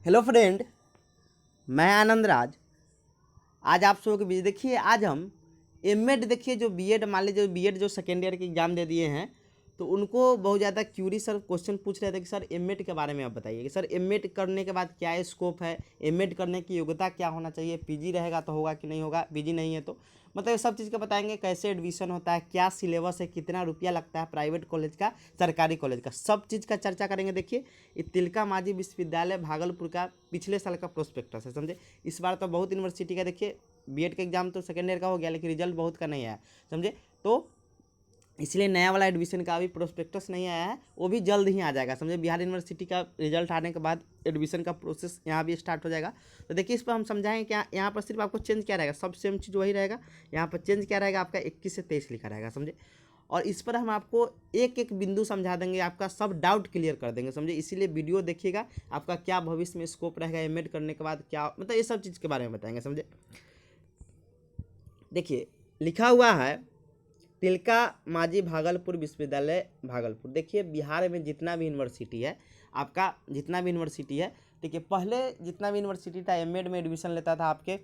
Hello friend, मैं आनंद राज। आज आप सबके बीच देखिए, आज हम एमएड देखिए जो बीएड मान लीजिए बीएड जो सेकेंड ईयर के एग्ज़ाम दे दिए हैं तो उनको बहुत ज़्यादा क्यूरी सर क्वेश्चन पूछ रहे थे कि सर एमएड के बारे में आप बताइए कि सर एमएड करने के बाद क्या स्कोप है, एमएड करने की योग्यता क्या होना चाहिए, पीजी रहेगा तो होगा कि नहीं होगा, पीजी नहीं है तो मतलब ये सब चीज़ का बताएंगे। कैसे एडमिशन होता है, क्या सिलेबस है, कितना रुपया लगता है प्राइवेट कॉलेज का, सरकारी कॉलेज का, सब चीज़ का चर्चा करेंगे। देखिए ये तिलका मांझी विश्वविद्यालय भागलपुर का पिछले साल का प्रोस्पेक्टस है, समझे। इस बार तो बहुत यूनिवर्सिटी का देखिए बीएड का एग्जाम तो सेकेंड ईयर का हो गया लेकिन रिजल्ट बहुत का नहीं आया, समझे। तो इसलिए नया वाला एडमिशन का अभी प्रोस्पेक्टस नहीं आया है, वो भी जल्द ही आ जाएगा, समझे। बिहार यूनिवर्सिटी का रिजल्ट आने के बाद एडमिशन का प्रोसेस यहाँ भी स्टार्ट हो जाएगा। तो देखिए इस पर हम समझाएंगे क्या। यहाँ पर सिर्फ आपको चेंज क्या रहेगा, सब सेम चीज़ वही रहेगा। यहाँ पर चेंज क्या रहेगा, आपका 21 से 23 लिखा रहेगा, समझे। और इस पर हम आपको एक एक बिंदु समझा देंगे, आपका सब डाउट क्लियर कर देंगे, समझे। इसीलिए वीडियो देखिएगा, आपका क्या भविष्य में स्कोप रहेगा, एमएड करने के बाद क्या मतलब ये सब चीज़ के बारे में बताएंगे, समझे। देखिए लिखा हुआ है तिलका मांझी भागलपुर विश्वविद्यालय भागलपुर। देखिए बिहार में जितना भी यूनिवर्सिटी है, आपका जितना भी यूनिवर्सिटी है, देखिए पहले जितना भी यूनिवर्सिटी था एमएड में एडमिशन लेता था आपके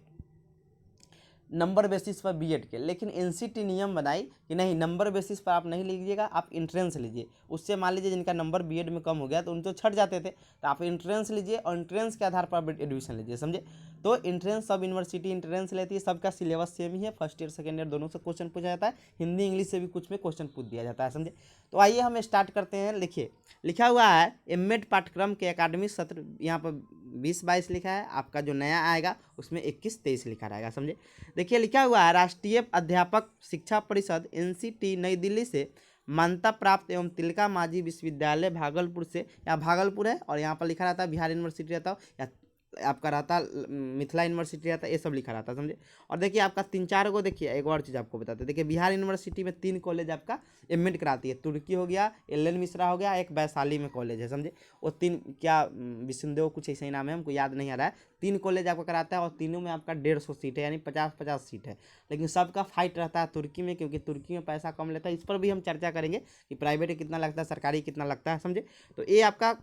नंबर बेसिस पर बीएड के, लेकिन एनसीटी नियम बनाई कि नहीं, नंबर बेसिस पर आप नहीं लीजिएगा, आप इंट्रेंस लीजिए। उससे मान लीजिए जिनका नंबर बीएड में कम हो गया तो उन तो छट जाते थे, तो आप इंट्रेंस लीजिए और इंट्रेंस के आधार पर आप एडमिशन लीजिए, समझे। तो इंट्रेंस सब यूनिवर्सिटी इंट्रेंस लेती है, सबका सिलेबस सेम ही है, फर्स्ट ईयर सेकेंड ईयर दोनों से क्वेश्चन पूछा जाता है, हिंदी इंग्लिश से भी कुछ में क्वेश्चन पूछ दिया जाता है, समझे। तो आइए हम स्टार्ट करते हैं। लिखिए लिखा हुआ है एमएड पाठ्यक्रम के अकादमिक सत्र, यहाँ पर 20-22 लिखा है, आपका जो नया आएगा उसमें 21-23 लिखा रहेगा, समझे। देखिए लिखा हुआ है राष्ट्रीय अध्यापक शिक्षा परिषद एनसीटी नई दिल्ली से मान्यता प्राप्त एवं तिलका मांझी विश्वविद्यालय भागलपुर से, यहाँ भागलपुर है और यहाँ पर लिखा रहता है बिहार यूनिवर्सिटी रहता हो या आपका रहता मिथिला यूनिवर्सिटी रहता है, ये सब लिखा रहता है, समझे। और देखिए आपका 3-4 को, देखिए एक और चीज़ आपको बताते हैं। देखिए बिहार यूनिवर्सिटी में 3 कॉलेज आपका एमएड कराती है, तुर्की हो गया, एल मिश्रा हो गया, एक वैशाली में कॉलेज है, समझे। वो 3 क्या विष्णुदेव कुछ ऐसा ही नाम है, हमको याद नहीं आ रहा है। 3 कॉलेज आपका कराता है और तीनों में आपका 150 सीट है, यानी 50-50 सीट है। लेकिन सबका फाइट रहता है तुर्की में, क्योंकि तुर्की में पैसा कम लेता है। इस पर भी हम चर्चा करेंगे कि प्राइवेट कितना लगता है, सरकारी कितना लगता है, समझे। तो ये आपका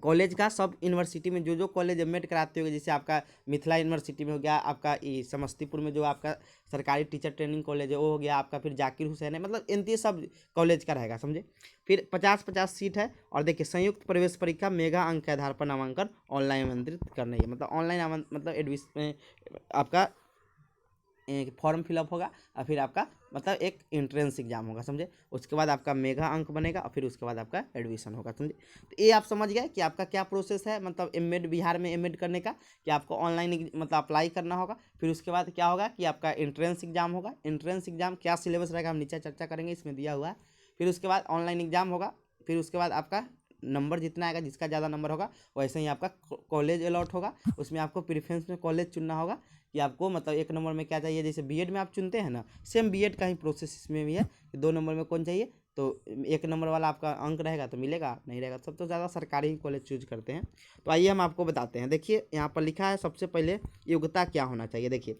कॉलेज का सब यूनिवर्सिटी में जो जो कॉलेज एमएड कराते होंगे, जैसे आपका मिथिला यूनिवर्सिटी में हो गया, आपका ये समस्तीपुर में जो आपका सरकारी टीचर ट्रेनिंग कॉलेज है वो हो गया, आपका फिर जाकिर हुसैन है, मतलब इन सब कॉलेज का रहेगा, समझे। फिर 50-50 सीट है। और देखिए संयुक्त प्रवेश परीक्षा मेगा अंक के आधार पर नामांकन ऑनलाइन आमंत्रित करना है, मतलब ऑनलाइन मतलब एडमिशन आपका फॉर्म फिलअप होगा और फिर आपका मतलब एक एंट्रेंस एग्जाम होगा, समझे। उसके बाद आपका मेगा अंक बनेगा और फिर उसके बाद आपका एडमिशन होगा, समझे। तो ये आप समझ गए कि आपका क्या प्रोसेस है, मतलब एमएड बिहार में एमएड करने का, कि आपको ऑनलाइन मतलब अप्लाई करना होगा। फिर उसके बाद क्या होगा कि आपका एंट्रेंस एग्जाम होगा। एंट्रेंस एग्जाम क्या सिलेबस रहेगा हम नीचे चर्चा करेंगे, इसमें दिया हुआ है। फिर उसके बाद ऑनलाइन एग्जाम होगा। फिर उसके बाद आपका नंबर जितना आएगा, जिसका ज़्यादा नंबर होगा वैसे ही आपका कॉलेज अलॉट होगा। उसमें आपको प्रेफरेंस में कॉलेज चुनना होगा कि आपको मतलब 1 नंबर में क्या चाहिए, जैसे बीएड में आप चुनते हैं ना, सेम बीएड का ही प्रोसेस इसमें भी है कि 2 नंबर में कौन चाहिए। तो 1 नंबर वाला आपका अंक रहेगा तो मिलेगा, नहीं रहेगा सब तो ज़्यादा सरकारी ही कॉलेज चूज करते हैं। तो आइए हम आपको बताते हैं। देखिए यहाँ पर लिखा है सबसे पहले योग्यता क्या होना चाहिए। देखिए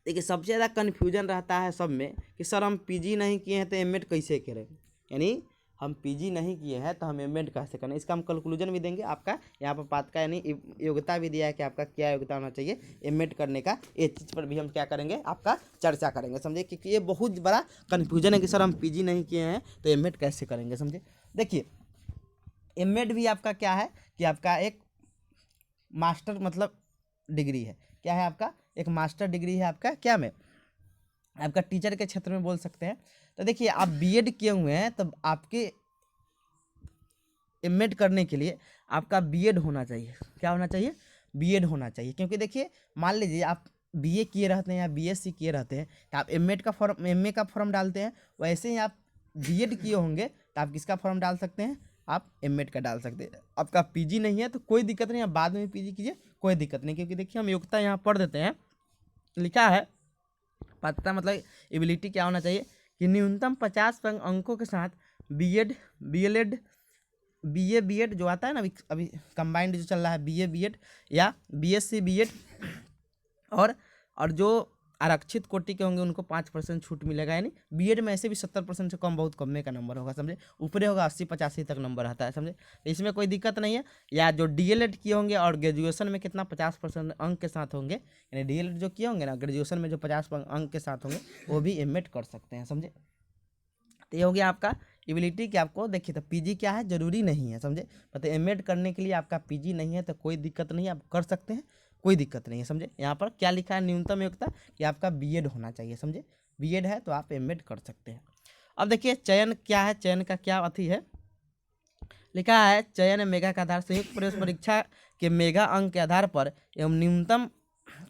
देखिए सबसे ज़्यादा कन्फ्यूजन रहता है सब में कि सर हम पीजी नहीं किए हैं तो एमएड कैसे करें, यानी हम पीजी नहीं किए हैं तो हम एमएड कैसे करें। इसका हम कंक्लूजन भी देंगे, आपका यहाँ पर बात का यानी योग्यता भी दिया है कि आपका क्या योग्यता होना चाहिए एमएड करने का। ये चीज़ पर भी हम क्या करेंगे, आपका चर्चा करेंगे, समझे। क्योंकि ये बहुत बड़ा कन्फ्यूजन है कि सर हम पीजी नहीं किए हैं तो एमएड कैसे करेंगे, समझे। देखिए एमएड भी आपका क्या है कि आपका एक मास्टर मतलब डिग्री है। क्या है आपका, एक मास्टर डिग्री है आपका, क्या में आपका टीचर के क्षेत्र में बोल सकते हैं। तो देखिए आप बीएड किए हुए हैं तब आपके एमएड करने के लिए आपका बीएड होना चाहिए। क्या होना चाहिए, बीएड होना चाहिए। क्योंकि देखिए मान लीजिए आप बीए किए रहते हैं या बीएससी किए रहते हैं तो आप एमएड का फॉर्म, एमए का फॉर्म डालते हैं। वैसे ही आप बीएड किए होंगे तो आप किसका फॉर्म डाल सकते हैं, आप एमएड का डाल सकते हैं। आपका पीजी नहीं है तो कोई दिक्कत नहीं, आप बाद में पीजी कीजिए, कोई दिक्कत नहीं। क्योंकि देखिए हम योग्यता यहाँ पढ़ देते हैं, लिखा है पात्रता मतलब एबिलिटी क्या होना चाहिए कि न्यूनतम 50 अंकों के साथ बीएड बीएलएड बीए बीएड जो आता है ना, अभी कंबाइंड जो चल रहा है बीए बीएड या बीएससी बीएड और जो आरक्षित कोटि के होंगे उनको 5% छूट मिलेगा, यानी बीएड में ऐसे भी 70% से कम बहुत कम में का नंबर होगा, समझे। ऊपरे होगा 80-85 तक नंबर आता है, समझे। तो इसमें कोई दिक्कत नहीं है। या जो डीएलएड किए होंगे और ग्रेजुएशन में कितना 50% अंक के साथ होंगे, यानी डीएलएड जो किए होंगे ना, ग्रेजुएशन में जो 50 अंक के साथ होंगे वो भी एमएड कर सकते हैं, समझे। तो ये हो गया आपका एबिलिटी कि आपको देखिए, तो पीजी क्या है, जरूरी नहीं है, समझे। मतलब एमएड करने के लिए आपका पीजी नहीं है तो कोई दिक्कत नहीं है, आप कर सकते हैं, कोई दिक्कत नहीं है, समझे। यहाँ पर क्या लिखा है, न्यूनतम योग्यता कि आपका बीएड होना चाहिए, समझे। बीएड है तो आप एमएड कर सकते हैं। अब देखिए चयन क्या है, चयन का क्या अथी है, लिखा है चयन मेगा का आधार संयुक्त प्रवेश परीक्षा के मेगा अंक के आधार पर एवं न्यूनतम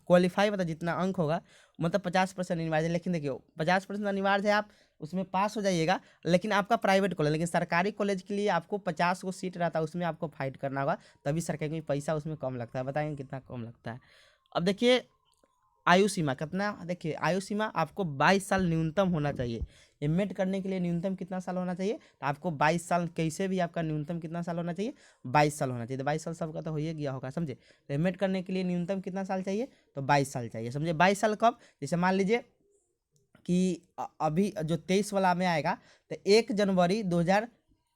क्वालिफाई मतलब जितना अंक होगा, मतलब 50% अनिवार्य है। लेकिन देखिए 50% अनिवार्य है, आप उसमें पास हो जाइएगा, लेकिन आपका प्राइवेट कॉलेज, लेकिन सरकारी कॉलेज के लिए आपको 50 को सीट रहता है, उसमें आपको फाइट करना होगा, तभी सरकारी में पैसा उसमें कम लगता है। बताएंगे कितना कम लगता है। अब देखिए आयु सीमा कितना, देखिए आयु सीमा आपको 22 साल न्यूनतम होना चाहिए। एमएड करने के लिए न्यूनतम कितना साल होना चाहिए, तो आपको 22 साल, कैसे भी आपका न्यूनतम कितना साल होना चाहिए, 22 साल होना चाहिए। तो 22 साल सबका तो हो ही गया होगा, समझे। तो एमएड करने के लिए न्यूनतम कितना साल चाहिए, तो 22 साल चाहिए, समझे। 22 साल कब, जैसे मान लीजिए कि अभी जो 23 वाला में आएगा, तो 1 जनवरी 2000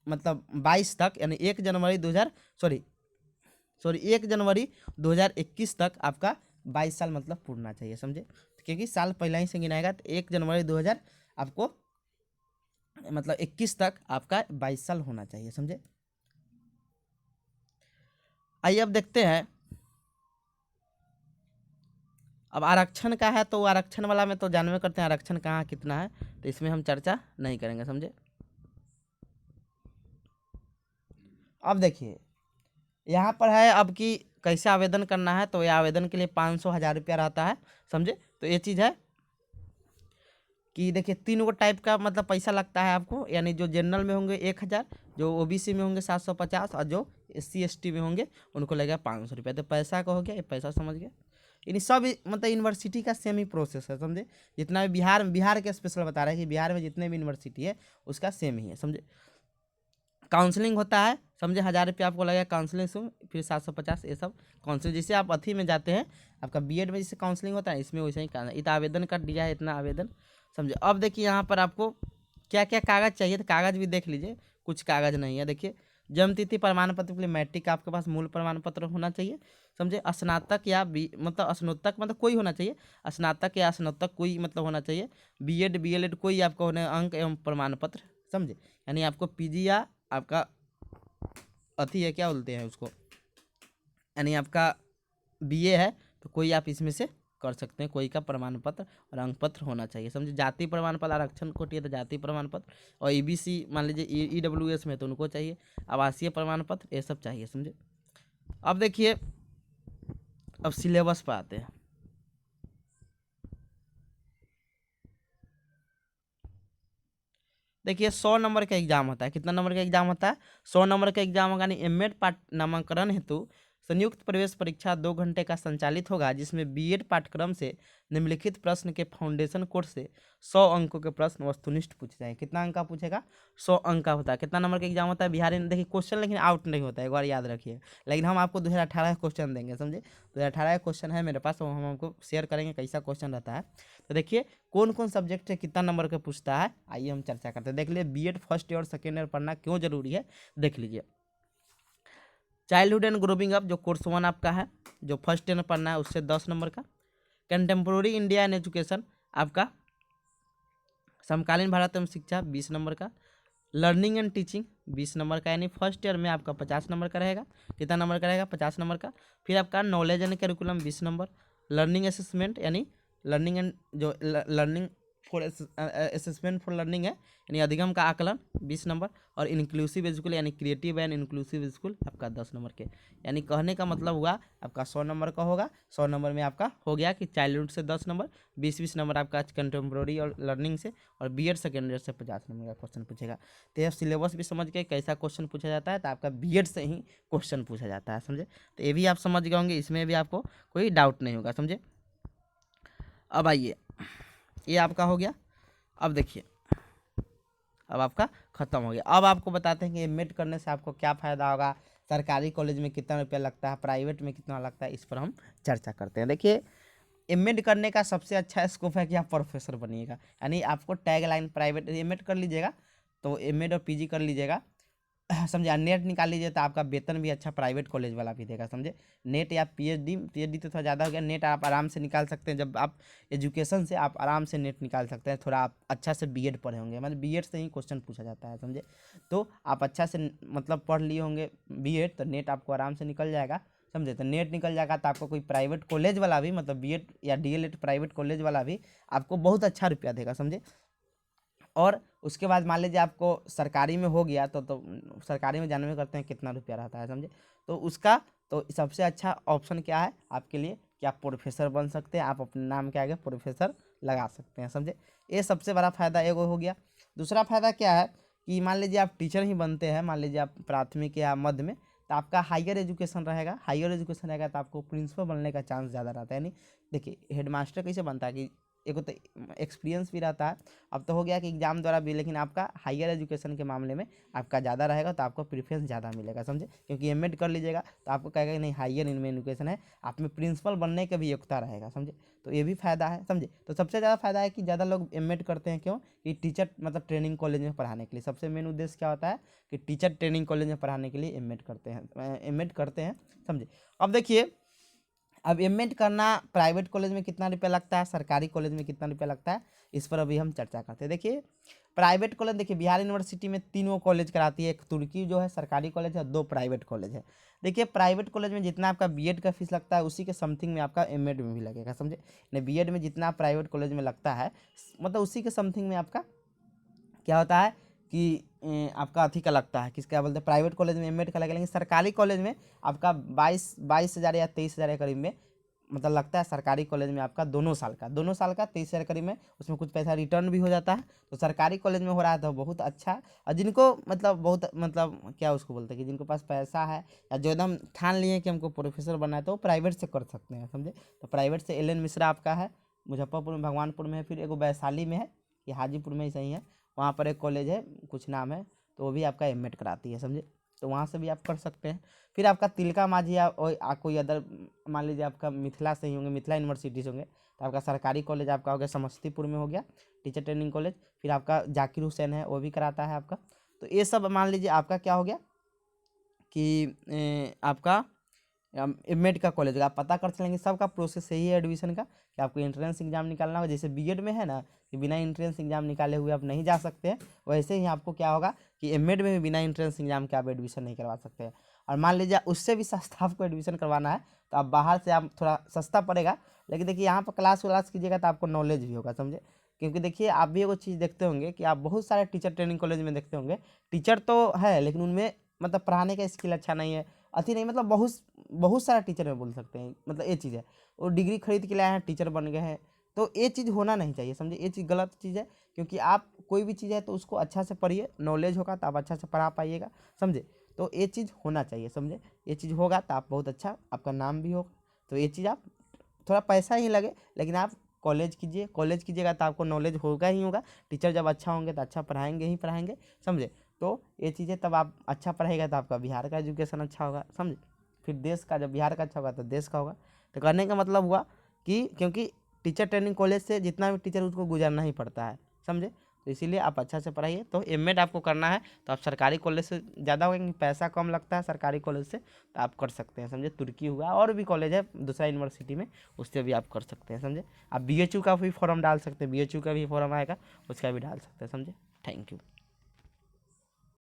मतलब 22 तक, यानी 1 जनवरी 2000 सॉरी 1 जनवरी 2021 तक आपका 22 साल मतलब पूरना चाहिए, समझे। क्योंकि साल पहले ही से गिनाएगा, तो 1 जनवरी 2000 आपको मतलब 21 तक आपका 22 साल होना चाहिए, समझे। आइए अब देखते हैं, अब आरक्षण का है, तो आरक्षण वाला में तो जानवे करते हैं आरक्षण कहाँ कितना है, तो इसमें हम चर्चा नहीं करेंगे, समझे। अब देखिए यहाँ पर है अब कि कैसे आवेदन करना है, तो ये आवेदन के लिए 500-1000 रुपया रहता है, समझे। तो ये चीज़ है कि देखिए 3 गो टाइप का मतलब पैसा लगता है आपको, यानी जो जनरल में होंगे 1000, जो ओबीसी में होंगे 750, और जो SC ST में होंगे उनको लगेगा 500 रुपया। तो पैसा का हो गया, ये पैसा समझ गया। इन सब मतलब यूनिवर्सिटी का सेम ही प्रोसेस है, समझे। जितना भी बिहार के स्पेशल बता रहे हैं कि बिहार में जितने भी यूनिवर्सिटी है उसका सेम ही है, समझे। काउंसलिंग होता है, समझे। 1000 रुपया आपको लगेगा काउंसलिंग से, फिर 750, ये सब काउंसलिंग। जैसे आप अथी में जाते हैं, आपका बीएड में जैसे काउंसलिंग होता है, इसमें वैसे ही इतना आवेदन कर दिया है, इतना आवेदन, समझे। अब देखिए यहाँ पर आपको क्या क्या कागज़ चाहिए, तो कागज़ भी देख लीजिए। कुछ कागज़ नहीं है, देखिए जन्म तिथि प्रमाण पत्र के लिए मैट्रिक आपके पास मूल प्रमाण पत्र होना चाहिए, समझे। स्नातक या मतलब स्नातक मतलब कोई होना चाहिए, स्नातक या स्नातक कोई मतलब होना चाहिए। बीएड बीएलएड कोई आपका होने अंक एवं प्रमाण पत्र, समझे। यानी आपको पीजी या आपका अथी है, क्या बोलते हैं उसको, यानी आपका बीए है तो कोई आप इसमें से कर सकते हैं, कोई का प्रमाण पत्र और अंक पत्र होना चाहिए, समझे। जाति प्रमाण पत्र, आरक्षण कोटि है तो जाति प्रमाण पत्र, और ईबीसी मान लीजिए ईडब्ल्यूएस में तो उनको चाहिए, आवासीय प्रमाण पत्र, ये सब चाहिए, समझे। अब देखिए अब सिलेबस पर आते हैं। देखिए 100 नंबर का एग्जाम होता है, कितना नंबर का एग्जाम होता है, 100 नंबर का एग्जाम होगा। यानी एमएड पाठ नामांकन हेतु संयुक्त प्रवेश परीक्षा 2 घंटे का संचालित होगा, जिसमें बीएड पाठ्यक्रम से निम्नलिखित प्रश्न के फाउंडेशन कोर्स से 100 अंकों के प्रश्न वस्तुनिष्ठ पूछे जाएंगे। कितना अंक का पूछेगा, 100 अंक का होता है। कितना नंबर का एग्जाम होता है बिहार में, देखिए क्वेश्चन लेकिन आउट नहीं होता है, एक बार याद रखिए। लेकिन हम आपको 2018 क्वेश्चन देंगे, समझे। 2018 क्वेश्चन है मेरे पास, वो हम आपको शेयर करेंगे कैसा क्वेश्चन रहता है। तो देखिए कौन कौन सब्जेक्ट से कितना नंबर का पूछता है, आइए हम चर्चा करते हैं। देख लीजिए बीएड फर्स्ट ईयर और सेकेंड ईयर पढ़ना क्यों जरूरी है, देख लीजिए। चाइल्डहुड एंड ग्रोविंग अप जो कोर्स 1 आपका है, जो फर्स्ट ईयर में पढ़ना है, उससे 10 नंबर का। कंटेम्प्रोरी इंडिया एंड एजुकेशन आपका समकालीन भारत एवं शिक्षा 20 नंबर का। लर्निंग एंड टीचिंग 20 नंबर का, यानी फर्स्ट ईयर में आपका 50 नंबर का रहेगा। कितना नंबर का रहेगा, 50 नंबर का। फिर आपका knowledge and curriculum 20 number. Learning assessment यानी लर्निंग एंड जो learning for assessment for learning है, यानी अधिगम का आकलन 20 नंबर। और इंक्लूसिव स्कूल यानी क्रिएटिव एंड इंक्लूसिव स्कूल आपका 10 नंबर के। यानी कहने का मतलब हुआ आपका 100 नंबर का होगा। 100 नंबर में आपका हो गया कि चाइल्डहुड से 10 नंबर, 20-20 नंबर आपका कंटेम्प्रोरी और लर्निंग से, और बीएड सेकेंड ईयर से 50 नंबर का क्वेश्चन पूछेगा। तो यह सिलेबस भी समझ गए कैसा क्वेश्चन पूछा जाता है, तो आपका बीएड से ही क्वेश्चन पूछा जाता है, समझे। तो ये भी आप समझ गए होंगे, इसमें भी आपको कोई डाउट नहीं होगा, समझे। अब आइए, ये आपका हो गया। अब देखिए अब आपका खत्म हो गया। अब आपको बताते हैं कि एमएड करने से आपको क्या फ़ायदा होगा, सरकारी कॉलेज में कितना रुपया लगता है, प्राइवेट में कितना लगता है, इस पर हम चर्चा करते हैं। देखिए एमएड करने का सबसे अच्छा स्कोप है कि आप प्रोफेसर बनिएगा, यानी आपको टैग लाइन प्राइवेट एमएड कर लीजिएगा तो एमएड और पीजी कर लीजिएगा, समझे, नेट निकाल लीजिए तो आपका वेतन भी अच्छा प्राइवेट कॉलेज वाला भी देगा, समझे। नेट या पीएचडी तो थोड़ा ज़्यादा हो गया, नेट आप आराम से निकाल सकते हैं, जब आप एजुकेशन से आप आराम से नेट निकाल सकते हैं, थोड़ा आप अच्छा से बीएड पढ़े होंगे, मतलब बीएड से ही क्वेश्चन पूछा जाता है, समझे। तो आप अच्छा से मतलब पढ़ लिए होंगे बीएड, तो नेट आपको आराम से निकल जाएगा, समझे। तो नेट निकल जाएगा तो आपको कोई प्राइवेट कॉलेज वाला भी, मतलब बीएड या डीएलएड प्राइवेट कॉलेज वाला भी आपको बहुत अच्छा रुपया देगा, समझे। और उसके बाद मान लीजिए आपको सरकारी में हो गया तो सरकारी में जानवे करते हैं कितना रुपया रहता है, समझे। तो उसका तो सबसे अच्छा ऑप्शन क्या है आपके लिए कि आप प्रोफेसर बन सकते हैं, आप अपने नाम के आगे प्रोफेसर लगा सकते हैं, समझे। ये सबसे बड़ा फायदा एगो हो गया। दूसरा फायदा क्या है कि मान लीजिए आप टीचर ही बनते हैं, मान लीजिए आप प्राथमिक या मध्य में, तो आपका हायर एजुकेशन रहेगा, हायर एजुकेशन रहेगा तो आपको प्रिंसिपल बनने का चांस ज़्यादा रहता है। यानी देखिए हेडमास्टर कैसे बनता है कि एक तो एक्सपीरियंस भी रहता है, अब तो हो गया कि एग्जाम द्वारा भी, लेकिन आपका हायर एजुकेशन के मामले में आपका ज़्यादा रहेगा तो आपको प्रेफरेंस ज़्यादा मिलेगा, समझे। क्योंकि एमएड कर लीजिएगा तो आपको कहेगा कि नहीं हायर इनमें एजुकेशन है, आप में प्रिंसिपल बनने का भी योग्यता रहेगा, समझे। तो ये भी फायदा है, समझे। तो सबसे ज़्यादा फायदा है कि ज़्यादा लोग एमएड करते हैं, क्यों कि टीचर मतलब ट्रेनिंग कॉलेज में पढ़ाने के लिए, सबसे मेन उद्देश्य क्या होता है कि टीचर ट्रेनिंग कॉलेज में पढ़ाने के लिए एमएड करते हैं, समझे। अब देखिए, अब एमएड करना प्राइवेट कॉलेज में कितना रुपया लगता है, सरकारी कॉलेज में कितना रुपया लगता है, इस पर अभी हम चर्चा करते हैं। देखिए प्राइवेट कॉलेज, देखिए बिहार यूनिवर्सिटी में 3 कराती है, एक तुर्की जो है सरकारी कॉलेज है, 2 प्राइवेट कॉलेज है। देखिए प्राइवेट कॉलेज में जितना आपका बीएड का फीस लगता है उसी के समथिंग में आपका एमएड में भी लगेगा, समझे। नहीं बीएड में जितना प्राइवेट कॉलेज में लगता है मतलब उसी के समथिंग में आपका क्या होता है कि आपका अथी का लगता है, किसका बोलते हैं, प्राइवेट कॉलेज में एमएड का लगेगा, लेकिन सरकारी कॉलेज में आपका 22,000 या 23,000 के करीब में मतलब लगता है। सरकारी कॉलेज में आपका दोनों साल का 23,000 करीब में, उसमें कुछ पैसा रिटर्न भी हो जाता है। तो सरकारी कॉलेज में हो रहा है तो बहुत अच्छा। और जिनको मतलब बहुत मतलब क्या उसको बोलते हैं कि जिनको पास पैसा है या जो एकदम ठान लिए कि हमको प्रोफेसर बनना है तो वो प्राइवेट से कर सकते हैं, समझे। तो प्राइवेट से एल एन मिश्रा आपका है, मुजफ्फरपुर में, भगवानपुर में है, फिर एगो वैशाली में है, ये हाजीपुर में ही सही है, वहाँ पर एक कॉलेज है कुछ नाम है, तो वो भी आपका एमएड कराती है, समझे। तो वहाँ से भी आप कर सकते हैं। फिर आपका तिलका मांझी या कोई अदर, मान लीजिए आपका मिथिला से ही होंगे, मिथिला यूनिवर्सिटी से होंगे, तो आपका सरकारी कॉलेज आपका हो गया समस्तीपुर में हो गया टीचर ट्रेनिंग कॉलेज। फिर आपका जाकिर हुसैन है, वो भी कराता है आपका। तो ये सब मान लीजिए आपका क्या हो गया कि आपका एमएड का कॉलेज आप पता कर चलेंगे। सबका प्रोसेस यही है एडमिशन का कि आपको एंट्रेंस एग्जाम निकालना होगा, जैसे बीएड में है ना कि बिना एंट्रेंस एग्जाम निकाले हुए आप नहीं जा सकते हैं, वैसे ही आपको क्या होगा कि एमएड में भी बिना एंट्रेंस एग्जाम के आप एडमिशन नहीं करवा सकते हैं। और मान लीजिए उससे भी सस्ता आपको एडमिशन करवाना है तो आप बाहर से, आप थोड़ा सस्ता पड़ेगा, लेकिन देखिए यहाँ पर क्लास व्लास कीजिएगा तो आपको नॉलेज भी होगा, समझे। क्योंकि देखिए आप भी एगो चीज़ देखते होंगे कि आप बहुत सारे टीचर ट्रेनिंग कॉलेज में देखते होंगे, टीचर तो है लेकिन उनमें मतलब पढ़ाने का स्किल अच्छा नहीं है, अति नहीं, मतलब बहुत बहुत सारा टीचर में बोल सकते हैं, मतलब ये चीज़ है। वो डिग्री खरीद के लाए हैं, टीचर बन गए हैं, तो ये चीज़ होना नहीं चाहिए, समझे। ये चीज़ गलत चीज़ है, क्योंकि आप कोई भी चीज़ है तो उसको अच्छा से पढ़िए, नॉलेज होगा तो आप अच्छा से पढ़ा पाइएगा, समझे। तो ये चीज़ होना चाहिए, समझे। ये चीज़ होगा तो आप बहुत अच्छा, आपका नाम भी होगा। तो ये चीज़ आप थोड़ा पैसा ही लगे लेकिन आप कॉलेज कीजिएगा तो आपको नॉलेज होगा ही होगा। टीचर जब अच्छा होंगे तो अच्छा पढ़ाएंगे ही पढ़ाएंगे, समझे। तो ये चीज़ें तब आप अच्छा पढ़ाएगा तो आपका बिहार का एजुकेशन अच्छा होगा, समझे। फिर देश का, जब बिहार का अच्छा होगा तो देश का होगा। तो कहने का मतलब हुआ कि क्योंकि टीचर ट्रेनिंग कॉलेज से जितना भी टीचर उसको गुजरना ही पड़ता है, समझे। तो इसीलिए आप अच्छा से पढ़ाइए। तो एमएड आपको करना है तो आप सरकारी कॉलेज से ज़्यादा होगा, पैसा कम लगता है सरकारी कॉलेज से, तो आप कर सकते हैं, समझे। तुर्की हुआ और भी कॉलेज है दूसरा यूनिवर्सिटी में, उससे भी आप कर सकते हैं, समझे। आप बीएचयू का भी फॉर्म डाल सकते हैं, बीएचयू का भी फॉर्म आएगा उसका भी डाल सकते हैं, समझे। Thank you.